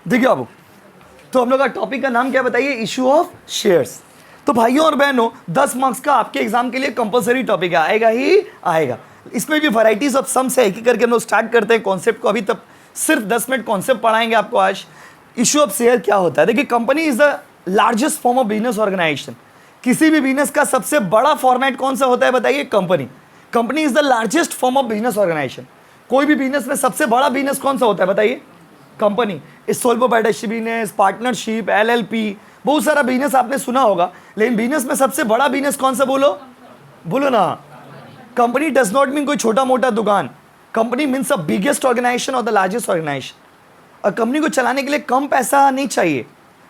देखिए बाबू, तो हम लोग का टॉपिक का नाम क्या बताइए, इशू ऑफ शेयर्स। तो भाइयों और बहनों 10 मार्क्स का आपके एग्जाम के लिए कंपलसरी टॉपिक आएगा ही आएगा। इसमें भी वैराइटीज ऑफ सम्स है, एक एक करके हम लोग स्टार्ट करते हैं कॉन्सेप्ट को। अभी तक सिर्फ 10 मिनट कॉन्सेप्ट पढ़ाएंगे आपको आज। इशू ऑफ शेयर क्या होता है, देखिए company is the largest form of business organization. किसी भी बिजनेस का सबसे बड़ा फॉर्मेट कौन सा होता है बताइए, company. Company is the largest form of business organization. कोई भी बिजनेस में सबसे बड़ा बिजनेस कौन सा होता है बताइए, कंपनी। इस sole proprietorship business, partnership, LLP, बहुत सारा बिजनेस आपने सुना होगा, लेकिन बिजनेस में सबसे बड़ा बिजनेस कौन सा बोलो, बोलो ना। कंपनी डज नॉट मीन कोई छोटा मोटा दुकान। Company means the biggest organization और द लार्जेस्ट ऑर्गेनाइजेशन। और कंपनी को चलाने के लिए कम पैसा नहीं चाहिए,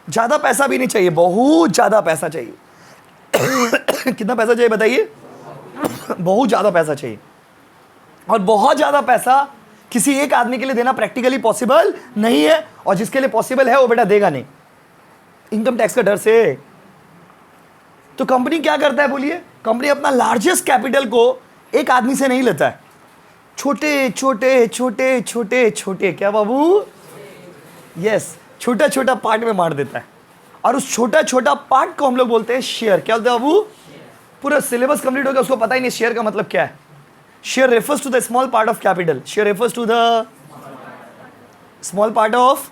ज़्यादा पैसा भी नहीं चाहिए, बहुत ज़्यादा पैसा चाहिए। कितना पैसा चाहिए बताइए, बहुत ज़्यादा पैसा चाहिए। और बहुत ज़्यादा पैसा किसी एक आदमी के लिए देना प्रैक्टिकली पॉसिबल नहीं है, और जिसके लिए पॉसिबल है वो बेटा देगा नहीं, इनकम टैक्स का डर से। तो कंपनी क्या करता है बोलिए, कंपनी अपना लार्जेस्ट कैपिटल को एक आदमी से नहीं लेता है, छोटे छोटे छोटे छोटे छोटे, क्या बाबू, यस, छोटा छोटा पार्ट में बांट देता है। और उस छोटा छोटा पार्ट को हम लोग बोलते हैं शेयर। क्या बोलते हैं बाबू, पूरा सिलेबस कंप्लीट हो गया उसको पता ही नहीं शेयर का मतलब क्या है। Share refers to the small part of capital. Share refers to the small part of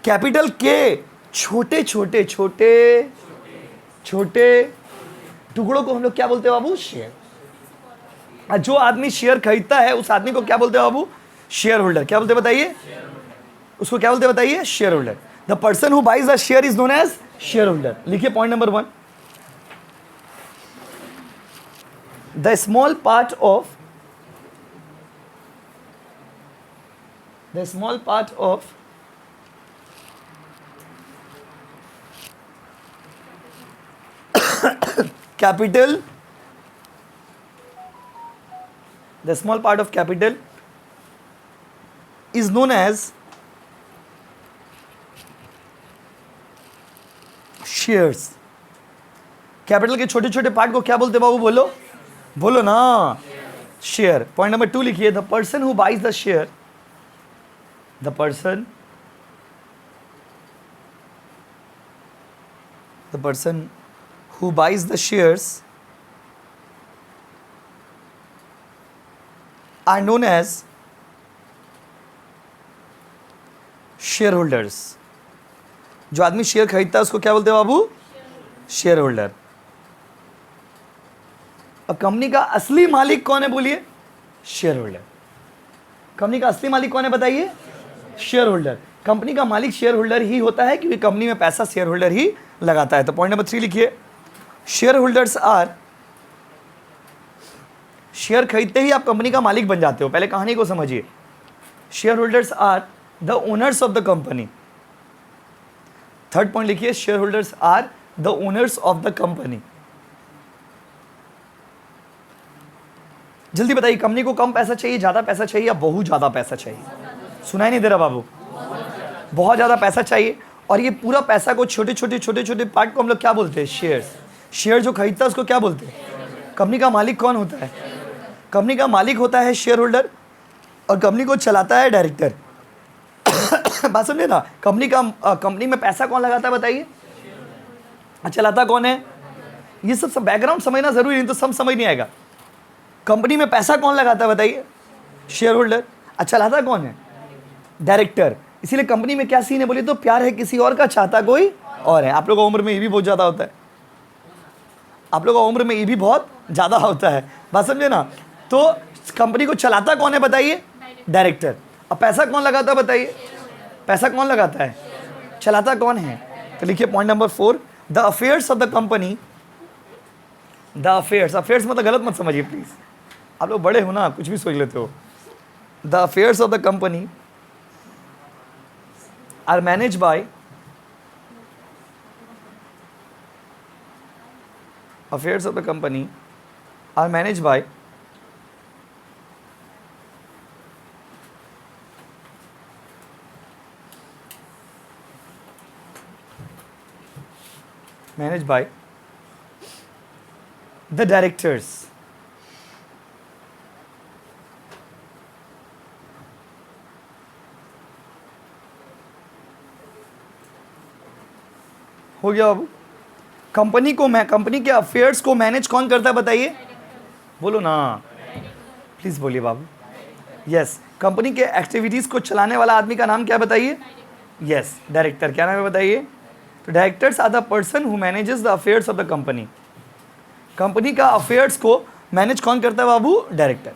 capital के छोटे छोटे छोटे छोटे टुकड़ों को हम लोग क्या बोलते हैं बाबू, शेयर। और जो आदमी शेयर खरीदता है उस आदमी को क्या बोलते हैं बाबू, शेयर होल्डर। क्या बोलते हैं बताइए, उसको क्या बोलते हैं बताइए, shareholder. The person who buys the share is known as shareholder. लिखिए point number 1, the small part of the small part of capital, the small part of capital is known as shares। Capital के छोटे छोटे part को क्या बोलते हैं बाबू, बोलो, बोलो ना, शेयर। पॉइंट नंबर 2 लिखिए, the person who buys the share, the person who buys the shares are known as shareholders। जो आदमी शेयर खरीदता है उसको क्या बोलते हैं बाबू, शेयर होल्डर। अब कंपनी का असली मालिक कौन है बोलिए, शेयर होल्डर। कंपनी का असली मालिक कौन है बताइए, शेयर होल्डर। कंपनी का मालिक शेयर होल्डर ही होता है क्योंकि कंपनी में पैसा शेयर होल्डर ही लगाता है। तो पॉइंट नंबर 3 लिखिए, शेयर होल्डर्स आर, शेयर खरीदते ही आप कंपनी का मालिक बन जाते हो। पहले कहानी को समझिए, shareholders are the owners of the company. Third point लिखिए, shareholders are the owners of the company. जल्दी बताइए, कंपनी को कम पैसा चाहिए, ज्यादा पैसा चाहिए, या बहुत ज्यादा पैसा चाहिए? सुनाई नहीं दे रहा बाबू, बहुत ज़्यादा पैसा चाहिए। और ये पूरा पैसा को छोटे छोटे छोटे छोटे पार्ट को हम लोग क्या बोलते हैं, शेयर्स। शेयर जो खरीदता है उसको क्या बोलते हैं, कंपनी का मालिक कौन होता है, कंपनी का मालिक होता है शेयर होल्डर, और कंपनी को चलाता है डायरेक्टर। बात समझे ना, कंपनी में पैसा कौन लगाता है बताइए, चलाता कौन है। ये सब बैकग्राउंड समझना जरूरी, नहीं तो सब समझ नहीं आएगा। कंपनी में पैसा कौन लगाता है बताइए, शेयर होल्डर। चलाता कौन है, डायरेक्टर। इसीलिए कंपनी में क्या सीन है बोलिए तो, प्यार है किसी और का, चाहता कोई और है। आप लोगों का उम्र में ये भी बहुत ज़्यादा होता है, आप लोगों का उम्र में ये भी बहुत ज़्यादा होता है, बात समझे ना। तो कंपनी को चलाता कौन है बताइए, डायरेक्टर। अब पैसा कौन लगाता है बताइए, पैसा कौन लगाता है, चलाता कौन है। तो लिखिए point number 4, the affairs of the company, the affairs, affairs मतलब गलत मत समझिए प्लीज़, आप लोग बड़े हो ना, कुछ भी सोच लेते हो। The affairs of the company are managed by affairs of the company are managed by the directors। हो गया बाबू। कंपनी के अफेयर्स को मैनेज कौन करता है बताइए, बोलो ना, प्लीज बोलिए बाबू। यस, कंपनी के एक्टिविटीज को चलाने वाला आदमी का नाम क्या बताइए, यस, डायरेक्टर। क्या नाम है बताइए। तो directors are the person who manages the affairs of the company. Company का अफेयर्स को मैनेज कौन करता है बाबू, डायरेक्टर।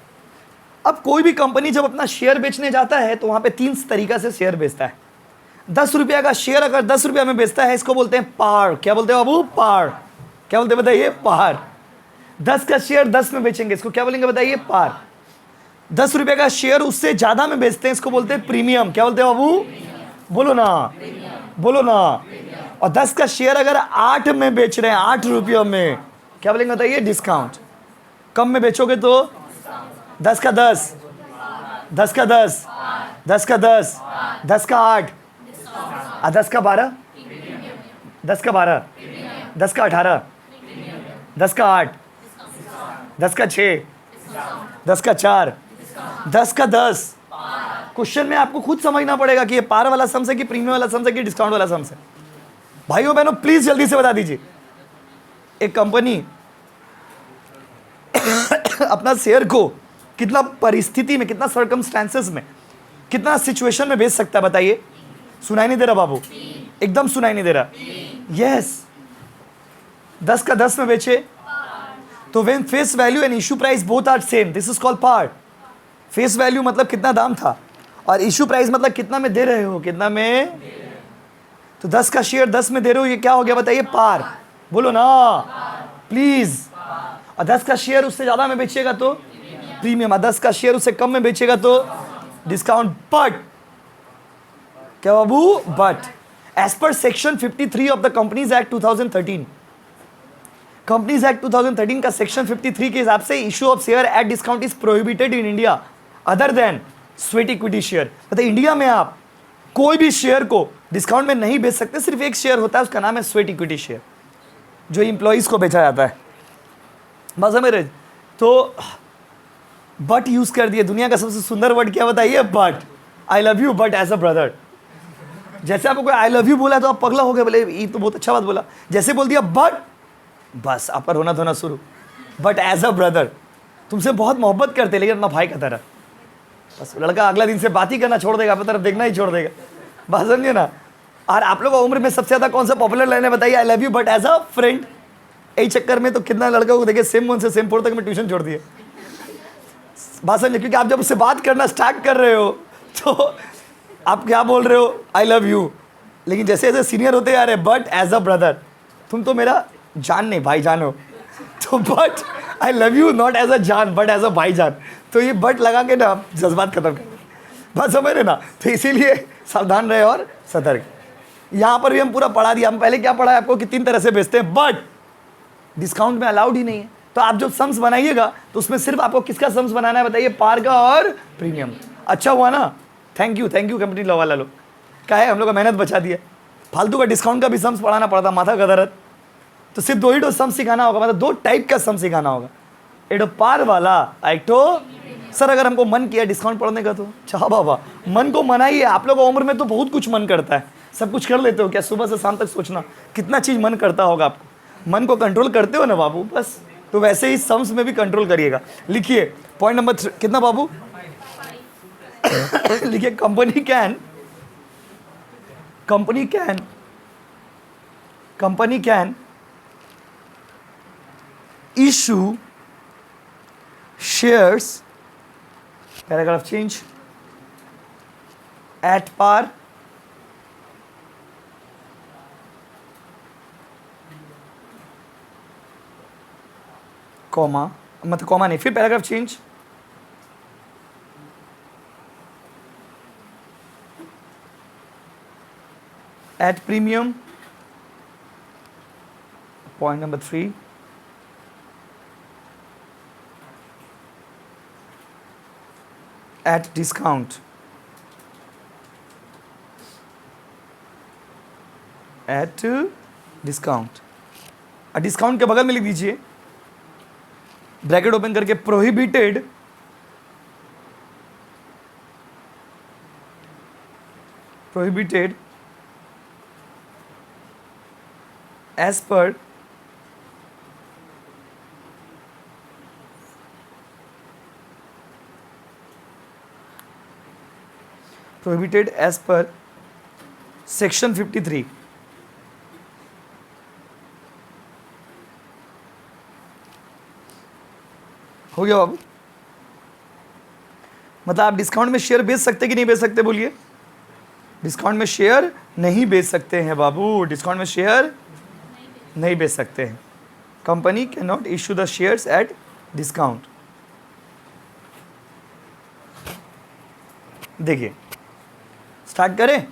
अब कोई भी कंपनी जब अपना शेयर बेचने जाता है तो वहां पे 3 तरीका से शेयर बेचता है। 10 रुपया का शेयर अगर 10 रुपया में बेचता है, इसको बोलते हैं पार। क्या बोलते हैं बाबू, पार। क्या बोलते हैं बताइए, पार। 10 का शेयर 10 में बेचेंगे, इसको क्या बोलेंगे बताइए, पार। 10 रुपये का शेयर उससे ज्यादा में बेचते हैं, इसको बोलते हैं प्रीमियम। क्या बोलते हैं बाबू, बोलो ना, बोलो ना। और 10 का शेयर अगर 8 में बेच रहे हैं, 8 रुपयों में, क्या बोलेंगे बताइए, डिस्काउंट। कम में बेचोगे तो 10 का 10, 10 का 10, 10 का 10, 10 का 8, 10 का 12, 10 का 12, 10 का 18, 10 का 8, 10 का 6, 10 का 4, 10 का 10। क्वेश्चन में आपको खुद समझना पड़ेगा कि ये पार वाला सम्स है कि प्रीमियम वाला सम्स है कि डिस्काउंट वाला सम्स है। भाइयों बहनों प्लीज जल्दी से बता दीजिए, एक कंपनी अपना शेयर को कितना परिस्थिति में, कितना सर्कमस्टेंसेस में, कितना सिचुएशन में बेच सकता है बताइए। सुनाई नहीं दे रहा बाबू, एकदम सुनाई नहीं दे रहा। यस, 10 का 10 में बेचे तो when face value and issue price both are same, this is called par. Face value मतलब कितना दाम था और इशू प्राइस मतलब कितना में दे रहे हो, कितना में। तो 10 का शेयर 10 में दे रहे हो, ये क्या हो गया बताइए, पार। बोलो ना प्लीज। और 10 का शेयर उससे ज्यादा में बेचेगा तो प्रीमियम, और 10 का शेयर उससे कम में बेचेगा तो डिस्काउंट। बट क्या बाबू, but as per section 53 of the companies act 2013, companies act 2013 का सेक्शन 53 के हिसाब से issue of share at discount is prohibited in India other than sweat equity share. मतलब इंडिया में आप कोई भी शेयर को डिस्काउंट में नहीं बेच सकते, सिर्फ एक शेयर होता है, उसका नाम है स्वेट इक्विटी शेयर, जो इंप्लॉइज को बेचा जाता है। बस मेरे तो बट यूज कर दिए। दुनिया का सबसे सुंदर वर्ड क्या बताइए, but. I love you but as a brother. जैसे आपको कोई आई लव यू बोला तो आप पगला हो गए, बोले ये तो बहुत अच्छा बात बोला। जैसे बोल दिया बट, बस आपका रोना धोना शुरू। बट एज अ ब्रदर, तुमसे बहुत मोहब्बत करते लेकिन अपना भाई का तरह। बस लड़का अगला दिन से बात ही करना छोड़ देगा, अपनी तरफ देखना ही छोड़ देगा। बात समझिए ना। और आप लोग उम्र में सबसे ज्यादा कौन सा पॉपुलर लाइन है बताइए, I love you but as a friend. यही चक्कर में तो कितना लड़का को देखिए सेम 1 से सेम 4 तक में ट्यूशन छोड़ दिए। बात समझिए, क्योंकि आप जब उससे बात करना स्टार्ट कर रहे हो तो आप क्या बोल रहे हो, आई लव यू, लेकिन जैसे जैसे सीनियर होते जा रहे बट एज अ ब्रदर, तुम तो मेरा जान नहीं भाई जान हो। तो but I love you not as a जान बट एज अ भाई जान। तो ये बट लगा के ना जज्बात खत्म कर, बात समझ रहे ना। तो इसीलिए सावधान रहे और सतर्क। यहाँ पर भी हम पूरा पढ़ा दिया। हम पहले क्या पढ़ा है आपको कि 3 तरह से बेचते हैं, बट डिस्काउंट में अलाउड ही नहीं है। तो आप जो सम्स बनाइएगा तो उसमें सिर्फ आपको किसका सम्स बनाना है बताइए, पार का और प्रीमियम। अच्छा हुआ ना, थैंक यू कंपनी लॉ वाला लोग, क्या है हम लोग का मेहनत बचा दिया। फालतू का डिस्काउंट का भी सम्स पढ़ाना पड़ता, माथा का दर्द। तो सिर्फ 2 ही सम्स सिखाना होगा, मतलब 2 टाइप का सम सिखाना होगा, एक पार वाला, एक तो सर अगर हमको मन किया डिस्काउंट पढ़ने का तो चाह बाबा मन को मनाइए। आप लोग उम्र में तो बहुत कुछ मन करता है, सब कुछ कर लेते हो क्या, सुबह से शाम तक सोचना कितना चीज़ मन करता होगा आपको। मन को कंट्रोल करते हो ना बाबू, बस तो वैसे ही सम्स में भी कंट्रोल करिएगा। लिखिए पॉइंट नंबर 3 कितना बाबू लिखिए, company can issue shares, paragraph change, at par comma, मतलब कॉमा नहीं, फिर paragraph change, at premium, point number 3, at discount, at discount. Discount के बगल में लिख दीजिए ब्रैकेट ओपन करके, prohibited as par prohibited as per section 53 हो गया बाबू। मतलब आप डिस्काउंट में शेयर बेच सकते कि नहीं बेच सकते, बोलिए। डिस्काउंट में शेयर नहीं बेच सकते हैं बाबू, डिस्काउंट में शेयर नहीं बेच सकते हैं। Company can not issue the shares at discount. देखिए स्टार्ट करें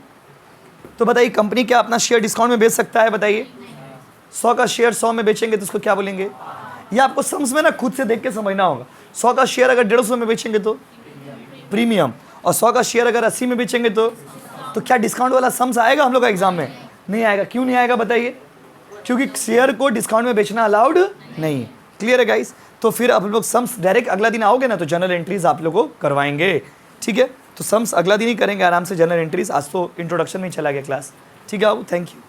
तो बताइए, कंपनी क्या अपना शेयर डिस्काउंट में बेच सकता है? बताइए। 100 का शेयर 100 में बेचेंगे तो उसको क्या बोलेंगे? ये आपको सम्स में ना खुद से देख के समझना होगा। 100 का शेयर अगर 150 में बेचेंगे तो प्रीमियम, और 100 का शेयर अगर 80 में बेचेंगे तो क्या डिस्काउंट वाला सम्स आएगा हम लोग का एग्जाम में? नहीं आएगा। क्यों नहीं आएगा बताइए? क्योंकि शेयर को डिस्काउंट में बेचना अलाउड नहीं। क्लियर है गाइस? तो फिर आप लोग सम्स डायरेक्ट अगला दिन आओगे ना तो जनरल एंट्रीज आप लोगों को करवाएंगे। ठीक है, तो सम्स अगला दिन ही करेंगे आराम से जनरल एंट्रीज। आज तो इंट्रोडक्शन में ही चला गया क्लास। ठीक है बाबू, थैंक यू।